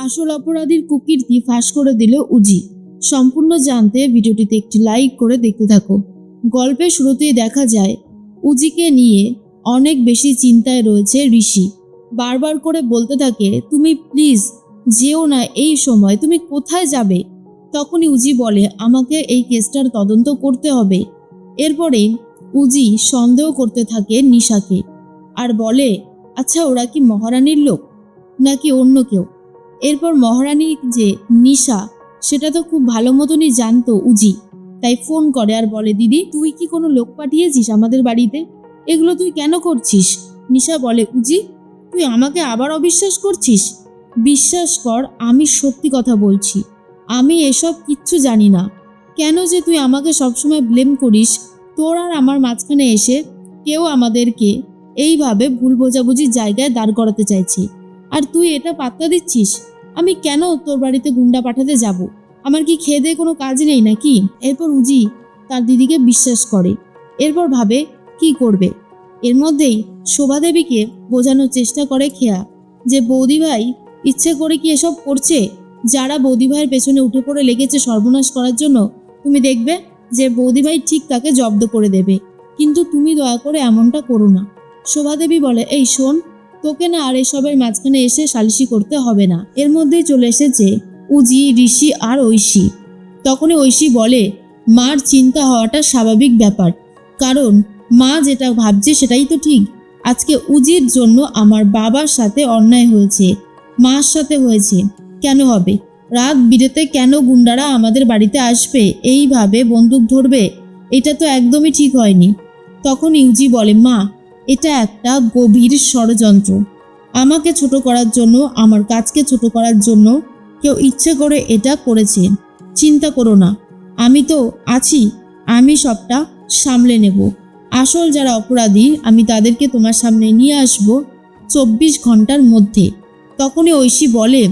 আসল অপরাধীর কুকীর্তি ফাঁস করে দিল উজি। সম্পূর্ণ জানতে ভিডিওটিতে একটি লাইক করে দেখতে থাকো। গল্পের শুরুতেই দেখা যায় উজিকে নিয়ে অনেক বেশি চিন্তায় রয়েছে ঋষি। বারবার করে বলতে থাকে, তুমি প্লিজ যেও না, এই সময় তুমি কোথায় যাবে? তখনই উজি বলে, আমাকে এই কেসটার তদন্ত করতে হবে। এরপরে উজি সন্দেহ করতে থাকে নিশাকে আর বলে, আচ্ছা ওরা কি মহারানীর লোক নাকি অন্য কেউ? এরপর মহারানী যে নিশা সেটা তো খুব ভালো মতনই জানতো উজি, তাই ফোন করে আর বলে, দিদি তুই কি কোনো লোক পাঠিয়েছিস আমাদের বাড়িতে? এগুলো তুই কেন করছিস? নিশা বলে, উজি তুই আমাকে আবার অবিশ্বাস করছিস? বিশ্বাস কর, আমি সত্যি কথা বলছি, আমি এসব কিচ্ছু জানি না। কেন যে তুই আমাকে সবসময় ব্লেম করিস? তোর আর আমার মাঝখানে এসে কেউ আমাদেরকে এইভাবে ভুল বোঝাবুঝির জায়গায় দাঁড় করাতে চাইছে, আর তুই এটা পাত্তা দিচ্ছিস? আমি কেন তোর বাড়িতে গুন্ডা পাঠাতে যাব? আমার কি খেয়ে দিয়ে কোনো কাজ নেই নাকি? এরপর উজি তার দিদিকে বিশ্বাস করে। এরপর ভাবে কি করবে। এর মধ্যেই শোভাদেবীকে বোঝানোর চেষ্টা করে খেয়া যে বৌদি ভাই ইচ্ছে করে কি এসব করছে? যারা বৌদি ভাইয়ের পেছনে উঠে পড়ে লেগেছে সর্বনাশ করার জন্য, তুমি দেখবে যে বৌদি ভাই ঠিক তাকে জব্দ করে দেবে, কিন্তু তুমি দয়া করে এমনটা করো না। শোভাদেবী বলে, এই শোন, তোকে না আর এসবের মাঝখানে এসে সালিশি করতে হবে না। এর মধ্যেই চলে এসেছে উজি, ঋষি আর ঐশী। তখনই ঐশী বলে, মার চিন্তা হওয়াটা স্বাভাবিক ব্যাপার, কারণ মা যেটা ভাবছে সেটাই তো ঠিক। আজকে উজির জন্য আমার বাবার সাথে অন্যায় হয়েছে, মার সাথে হয়েছে, কেন হবে? রাত বিরেতে কেন গুন্ডারা আমাদের বাড়িতে আসবে, এইভাবে বন্দুক ধরবে? এটা তো একদমই ঠিক হয়নি। তখন ইউজি বলে, মা এটা একটা গভীর ষড়যন্ত্র। আমাকে ছোট করার জন্য, আমার কাজকে ছোট করার জন্য কেউ ইচ্ছে করে এটা করেছে। চিন্তা করো না, আমি তো আছি, আমি সবটা সামলে নেব। আসল যারা অপরাধী আমি তাদেরকে তোমার সামনে নিয়ে আসব 24 ঘন্টার মধ্যে। তখনই ঐশী বলে,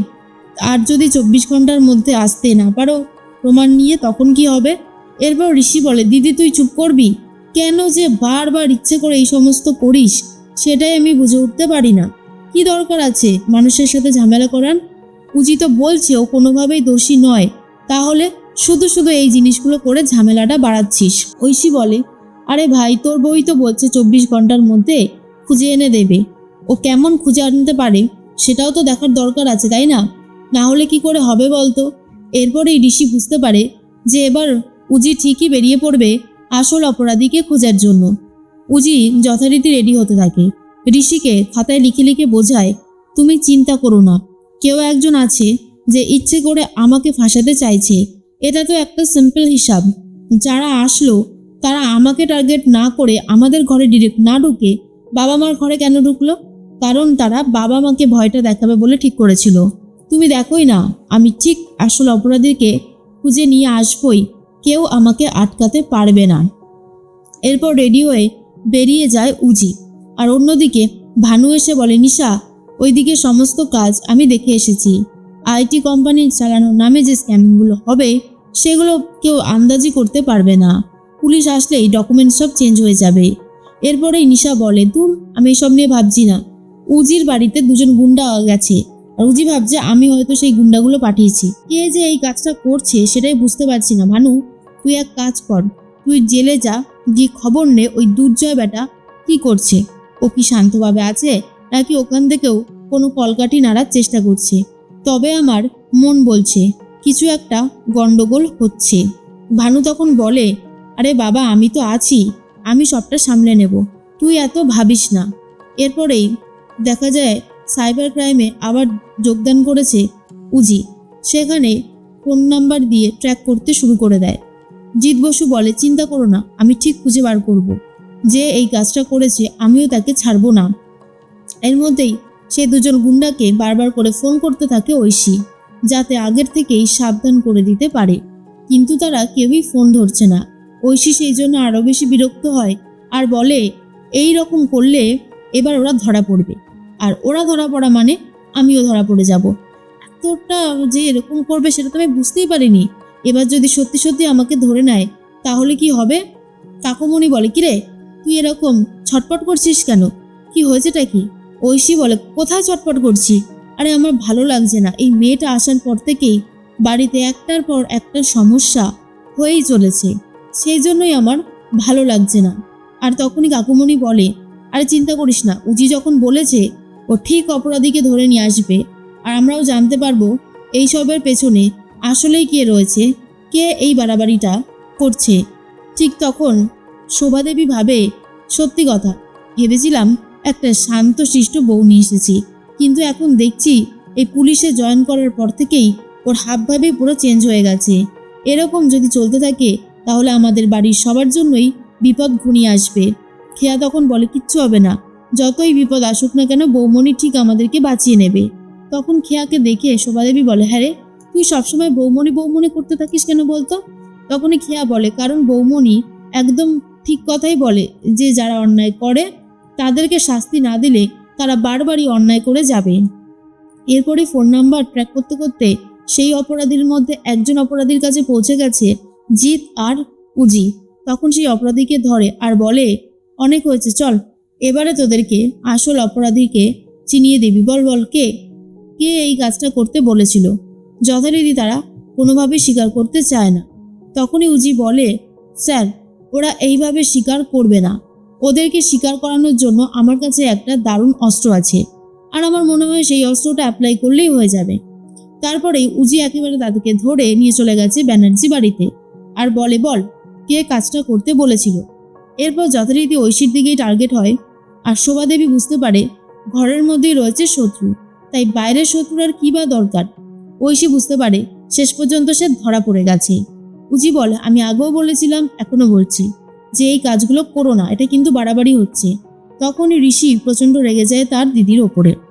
আর যদি 24 ঘন্টার মধ্যে আসতে না পারো প্রমাণ নিয়ে, তখন কি হবে? এরপর ঋষি বলে, দিদি তুই চুপ করবি? কেন যে বারবার ইচ্ছে করে এই সমস্ত করিস সেটাই আমি বুঝে উঠতে পারি না। কি দরকার আছে মানুষের সাথে ঝামেলা করার? উজি তো বলছে ও কোনোভাবেই দোষী নয়, তাহলে শুধু শুধু এই জিনিসগুলো করে ঝামেলাটা বাড়াচ্ছিস। ঐশী বলে, আরে ভাই, তোর বই তো বলছে 24 ঘন্টার মধ্যে খুঁজে এনে দেবে। ও কেমন খুঁজে আনতে পারে সেটাও তো দেখার দরকার আছে, তাই না? না হলে কি করে হবে বলতো? এরপরেই ঋষি বুঝতে পারে যে এবার উজি ঠিকই বেরিয়ে পড়বে আসল অপরাধীকে খোঁজার জন্য। উজি যথারীতি রেডি হতে থাকে। ঋষিকে খাতায় লিখে লিখে বোঝায়, তুমি চিন্তা করো না, কেউ একজন আছে যে ইচ্ছে করে আমাকে ফাঁসাতে চাইছে। এটা তো একটা সিম্পল হিসাব। যারা আসলো তারা আমাকে টার্গেট না করে আমাদের ঘরে ডিরেক্ট না ঢুকে বাবা মার ঘরে কেন ঢুকলো? কারণ তারা বাবা মাকে ভয়টা দেখাবে বলে ঠিক করেছিল। তুমি দেখোই না, আমি ঠিক আসল অপরাধীকে খুঁজে নিয়ে আসবই, কেউ আমাকে আটকাতে পারবে না। এরপর রেডি হয়ে বেরিয়ে যায় উজি। আর অন্যদিকে ভানু এসে বলে, নিশা ওইদিকে সমস্ত কাজ আমি দেখে এসেছি। আইটি কোম্পানির চালানোর নামে যে স্ক্যামিংগুলো হবে সেগুলো কেউ আন্দাজি করতে পারবে না। পুলিশ আসলেই ডকুমেন্ট সব চেঞ্জ হয়ে যাবে। এরপরেই নিশা বলে, দূর, আমি এসব নিয়ে ভাবছি না। উজির বাড়িতে দুজন গুন্ডা গেছে, আর উজি ভাবছে আমি হয়তো সেই গুন্ডাগুলো পাঠিয়েছি। কে যে এই কাজটা করছে সেটাই বুঝতে পারছি না। ভানু, তুই এক কাজ কর, তুই জেলে যা, গিয়ে খবর নে ওই দুর্জয় বেটা কি করছে। ও কি শান্তভাবে আছে নাকি ওখান থেকেও কোনো কলকাঠি নাড়ার চেষ্টা করছে? তবে আমার মন বলছে কিছু একটা গন্ডগোল হচ্ছে। ভানু তখন বলে, আরে বাবা, আমি তো আছি, আমি সবটা সামলে নেব, তুই এত ভাবিস না। এরপরেই দেখা যায় সাইবার ক্রাইমে আবার যোগদান করেছে উজি। সেখানে ফোন নাম্বার দিয়ে ট্র্যাক করতে শুরু করে দেয়। জিৎ বসু বলে, চিন্তা করো না, আমি ঠিক খুঁজে বার করব। যে এই কাজটা করেছে আমিও তাকে ছাড়বো না। এর মধ্যেই সে দুজন গুন্ডাকে বারবার করে ফোন করতে থাকে ঐশী, যাতে আগের থেকেই সাবধান করে দিতে পারে, কিন্তু তারা কেউই ফোন ধরছে না। ঐশী সেই জন্য আরও বেশি বিরক্ত হয় আর বলে, এই রকম করলে এবার ওরা ধরা পড়বে, আর ওরা ধরা পড়া মানে আমিও ধরা পড়ে যাব। এতটা যে এরকম করবে সেটা তো আমি বুঝতেই পারিনি। এবার যদি সত্যি সত্যি আমাকে ধরে নেয় তাহলে কি হবে? কাকুমণি বলে, কিরে তুই এরকম ছটপট করছিস কেন? কি হয়েছেটা কি? ঐশী বলে, কোথায় ছটপট করছি? আরে আমার ভালো লাগছে না, এই মেয়েটা আসার পর থেকেই বাড়িতে একটার পর একটা সমস্যা হয়েই চলেছে, সেই জন্যই আমার ভালো লাগছে না। আর তখনই কাকুমণি বলে, আরে চিন্তা করিস না, উজি যখন বলেছে ও ঠিক অপরাধীকে ধরে নিয়ে আসবে, আর আমরাও জানতে পারবো এইসবের পেছনে আসলেই কে রয়েছে, কে এই বাড়াবাড়িটা করছে। ঠিক তখন শোভাদেবী ভাবে, সত্যি কথা, ভেবেছিলাম একটা শান্তশিষ্ট বউ নিয়ে এসেছি, কিন্তু এখন দেখছি এই পুলিশে জয়েন করার পর থেকেই ওর হাবভাবই পুরো চেঞ্জ হয়ে গেছে। এরকম যদি চলতে থাকে তাহলে আমাদের বাড়ির সবার জন্যই বিপদ ঘনিয়ে আসবে। খেয়া তখন বলে, কিচ্ছু হবে না, যতই বিপদ আসুক না কেন বৌমণি ঠিক আমাদেরকে বাঁচিয়ে নেবে। তখন খেয়াকে দেখে শোভাদেবী বলে, হ্যাঁ রে, তুই সবসময় বৌমণি বৌমণি করতে থাকিস কেন বলতো? তখনই খেয়া বলে, কারণ বৌমণি একদম ঠিক কথাই বলে যে যারা অন্যায় করে তাদেরকে শাস্তি না দিলে তারা বারবারই অন্যায় করে যাবে। এরপরে ফোন নাম্বার ট্র্যাক করতে করতে সেই অপরাধীর মধ্যে একজন অপরাধীর কাছে পৌঁছে গেছে জিৎ আর উজি। তখন সেই অপরাধীকে ধরে আর বলে, অনেক হয়েছে, চল এবারে তোদেরকে আসল অপরাধীকে চিনিয়ে দিবি, বল বল কে কে এই কাজটা করতে বলেছিল। যথারীতি তারা কোনোভাবেই স্বীকার করতে চায় না। তখনই উজি বলে, স্যার, ওরা এইভাবে স্বীকার করবে না, ওদেরকে স্বীকার করানোর জন্য আমার কাছে একটা দারুণ অস্ত্র আছে, আর আমার মনে হয় সেই অস্ত্রটা অ্যাপ্লাই করলেই হয়ে যাবে। তারপরেই উজি একেবারে তাদেরকে ধরে নিয়ে চলে গেছে ব্যানার্জি বাড়িতে আর বলে, বল কে কাজটা করতে বলেছিল। এরপর যথারীতি ঐশীর দিকেই টার্গেট হয়, আর শোভাদেবী বুঝতে পারে ঘরের মধ্যেই রয়েছে শত্রু, তাই বাইরের শত্রুর আর কী বা দরকার। ঐশী বুঝতে পারে শেষ পর্যন্ত সে ধরা পড়ে গেছে। উজি বলে, আমি আগেও বলেছিলাম, এখনো বলছি যে এই কাজগুলো করো না, এটা কিন্তু বাড়াবাড়ি হচ্ছে। তখনই ঋষি প্রচণ্ড রেগে যায় তার দিদির ওপরে।